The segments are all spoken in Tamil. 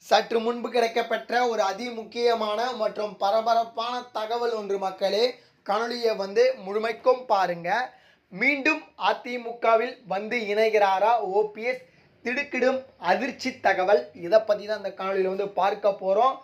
சற்று முன்பு கிடைக்கப்பெற்ற ஒரு அதிமுக்கியமான மற்றும் பரபரப்பான தகவல் ஒன்று மக்களே. காணொலியை முழுமைக்கும் பாருங்க. மீண்டும் அதிமுகவில் இணைகிறாரா ஓபிஎஸ்? திடுக்கிடும் அதிர்ச்சி தகவல். இதை பற்றி தான் இந்த காணொலியில் பார்க்க போகிறோம்.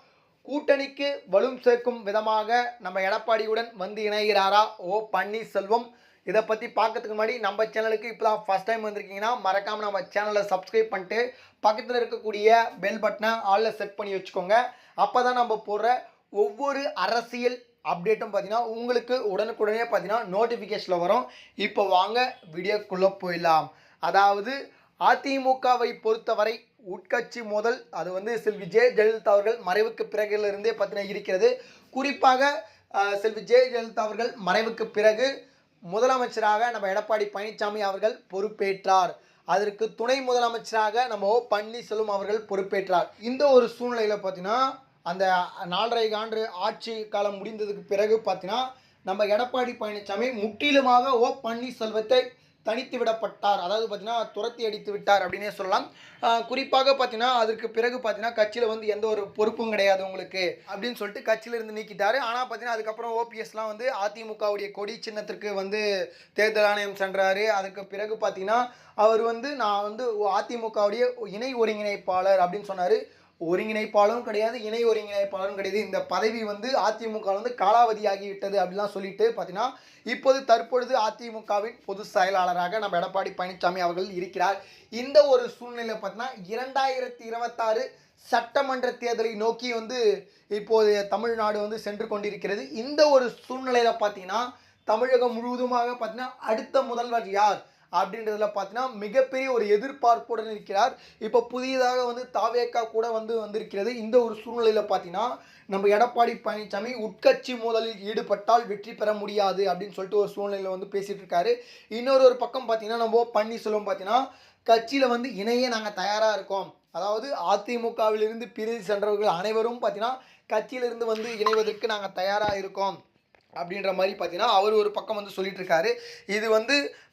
கூட்டணிக்கு வலும் சேர்க்கும் விதமாக நம்ம எடப்பாடியுடன் இணைகிறாரா ஓ பன்னீர்செல்வம்? இதை பற்றி பார்க்கறதுக்கு முன்னாடி நம்ம சேனலுக்கு இப்போ தான் ஃபஸ்ட் டைம் வந்திருக்கீங்கன்னா மறக்காமல் நம்ம சேனலை சப்ஸ்கிரைப் பண்ணிட்டு பக்கத்தில் இருக்கக்கூடிய பெல் பட்டனை ஆலில் செட் பண்ணி வச்சுக்கோங்க. அப்போ தான் நம்ம போடுற ஒவ்வொரு அரசியல் அப்டேட்டும் பார்த்தீங்கன்னா உங்களுக்கு உடனுக்குடனே பார்த்தீங்கன்னா நோட்டிஃபிகேஷனில் வரும். இப்போ வாங்க வீடியோக்குள்ளே போயிடலாம். அதாவது அதிமுகவை பொறுத்தவரை உட்கட்சி மோதல் அது செல்வி ஜெயலலிதா அவர்கள் மறைவுக்கு பிறகிலிருந்தே பார்த்தீங்கன்னா இருக்கிறது. குறிப்பாக செல்வி ஜெயலலிதா அவர்கள் மறைவுக்கு பிறகு முதலமைச்சராக நம்ம எடப்பாடி பழனிசாமி அவர்கள் பொறுப்பேற்றார். அதற்கு துணை முதலமைச்சராக நம்ம ஓ பன்னீர்செல்வம் அவர்கள் பொறுப்பேற்றார். இந்த ஒரு சூழ்நிலையில் பார்த்தீங்கன்னா அந்த 4.5 ஆண்டு ஆட்சி காலம் முடிந்ததுக்கு பிறகு பார்த்தீங்கன்னா நம்ம எடப்பாடி பழனிசாமி முற்றிலுமாக ஓ பன்னீர்செல்வத்தை தனித்து விடப்பட்டார். அதாவது பார்த்தீங்கன்னா துரத்தி அடித்து விட்டார் அப்படின்னே சொல்லலாம். குறிப்பாக பார்த்தீங்கன்னா அதற்கு பிறகு பார்த்தீங்கன்னா கட்சியில் எந்த ஒரு பொறுப்பும் கிடையாது உங்களுக்கு அப்படின்னு சொல்லிட்டு கட்சியிலிருந்து நீக்கிட்டார். ஆனால் பார்த்தீங்கன்னா அதுக்கப்புறம் ஓபிஎஸ்லாம் அதிமுகவுடைய கொடி சின்னத்திற்கு தேர்தல் ஆணையம் சென்றார். அதுக்கு பிறகு பார்த்தீங்கன்னா அவர் நான் அதிமுகவுடைய இணை ஒருங்கிணைப்பாளர் அப்படின்னு சொன்னார். ஒருங்கிணைப்பாளரும் கிடையாது, இணை ஒருங்கிணைப்பாளரும் கிடையாது. இந்த பதவி அதிமுக காலாவதி ஆகிவிட்டது அப்படிலாம் சொல்லிட்டு பார்த்தீங்கன்னா இப்போது தற்பொழுது அதிமுகவின் பொதுச் செயலாளராக நம்ம எடப்பாடி பழனிசாமி அவர்கள் இருக்கிறார். இந்த ஒரு சூழ்நிலை பார்த்தீங்கன்னா 2026 சட்டமன்ற தேர்தலை நோக்கி இப்போது தமிழ்நாடு சென்று கொண்டிருக்கிறது. இந்த ஒரு சூழ்நிலையில் பார்த்தீங்கன்னா தமிழகம் முழுவதுமாக பார்த்தீங்கன்னா அடுத்த முதல்வர் யார் அப்படின்றதுல பார்த்தீங்கன்னா மிகப்பெரிய ஒரு எதிர்பார்ப்புடன் இருக்கிறார். இப்போ புதியதாக தாவேக்கா கூட வந்திருக்கிறது. இந்த ஒரு சூழ்நிலையில் பார்த்தீங்கன்னா நம்ம எடப்பாடி பழனிசாமி உட்கட்சி மோதலில் ஈடுபட்டால் வெற்றி பெற முடியாது அப்படின்னு சொல்லிட்டு ஒரு சூழ்நிலையில் பேசிகிட்டு இருக்காரு. இன்னொரு பக்கம் பார்த்தீங்கன்னா நம்ம பன்னீர்செல்வம் பார்த்தீங்கன்னா கட்சியில் இணைய நாங்கள் தயாராக இருக்கோம். அதாவது அதிமுகவிலிருந்து பிரிந்து சென்றவர்கள் அனைவரும் பார்த்தீங்கன்னா கட்சியிலிருந்து இணைவதற்கு நாங்கள் தயாராக இருக்கோம் அப்படின்ற மாதிரி பார்த்தீங்கன்னா அவர் ஒரு பக்கம் சொல்லிட்டு இருக்காரு. இது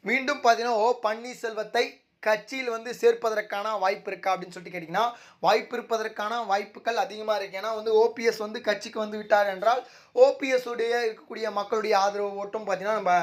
மீண்டும் பார்த்தீங்கன்னா ஓ பன்னீர்செல்வத்தை கட்சியில் சேர்ப்பதற்கான வாய்ப்பு இருக்கா அப்படின்னு சொல்லிட்டு கேட்டிங்கன்னா வாய்ப்பு இருப்பதற்கான வாய்ப்புகள் அதிகமாக இருக்குது. ஏன்னா ஓபிஎஸ் கட்சிக்கு விட்டார் என்றால் ஓபிஎஸ் உடைய இருக்கக்கூடிய மக்களுடைய ஆதரவு ஓட்டும் பார்த்தீங்கன்னா நம்ம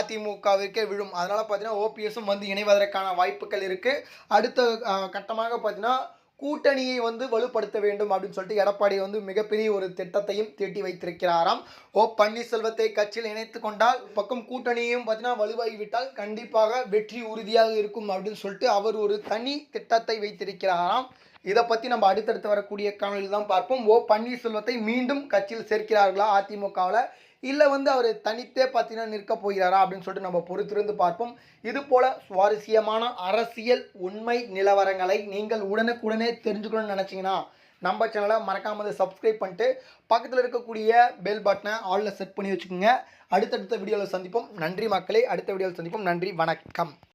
அதிமுகவிற்கே விழும். அதனால் பார்த்தீங்கன்னா ஓபிஎஸும் இணைவதற்கான வாய்ப்புகள் இருக்குது. அடுத்த கட்டமாக பார்த்தீங்கன்னா கூட்டணியை வலுப்படுத்த வேண்டும் அப்படின்னு சொல்லிட்டு எடப்பாடி மிகப்பெரிய ஒரு திட்டத்தையும் தீட்டி வைத்திருக்கிறாராம். ஓ பன்னீர்செல்வத்தை கட்சியில் இணைத்து கொண்டால் பக்கம் கூட்டணியும் பார்த்தீங்கன்னா வலுவாகிவிட்டால் கண்டிப்பாக வெற்றி உறுதியாக இருக்கும் அப்படின்னு சொல்லிட்டு அவர் ஒரு தனி திட்டத்தை வைத்திருக்கிறாராம். இதை பற்றி நம்ம அடுத்தடுத்து வரக்கூடிய காணொலியில் தான் பார்ப்போம். ஓ பன்னீர்செல்வத்தை மீண்டும் கட்சியில் சேர்க்கிறார்களா அதிமுகவில், இல்லை அவர் தனித்தே பார்த்தீங்கன்னா நிற்க போகிறாரா அப்படின்னு சொல்லிட்டு நம்ம பொறுத்திருந்து பார்ப்போம். இது போல சுவாரஸ்யமான அரசியல் உண்மை நிலவரங்களை நீங்கள் உடனுக்குடனே தெரிஞ்சுக்கணும்னு நினச்சிங்கன்னா நம்ம சேனலை மறக்காமல் சப்ஸ்கிரைப் பண்ணிட்டு பக்கத்தில் இருக்கக்கூடிய பெல் பட்டனை ஆலில் செட் பண்ணி வச்சுக்கோங்க. அடுத்தடுத்த வீடியோவில் சந்திப்போம். நன்றி மக்களே. அடுத்த வீடியோவில் சந்திப்போம். நன்றி, வணக்கம்.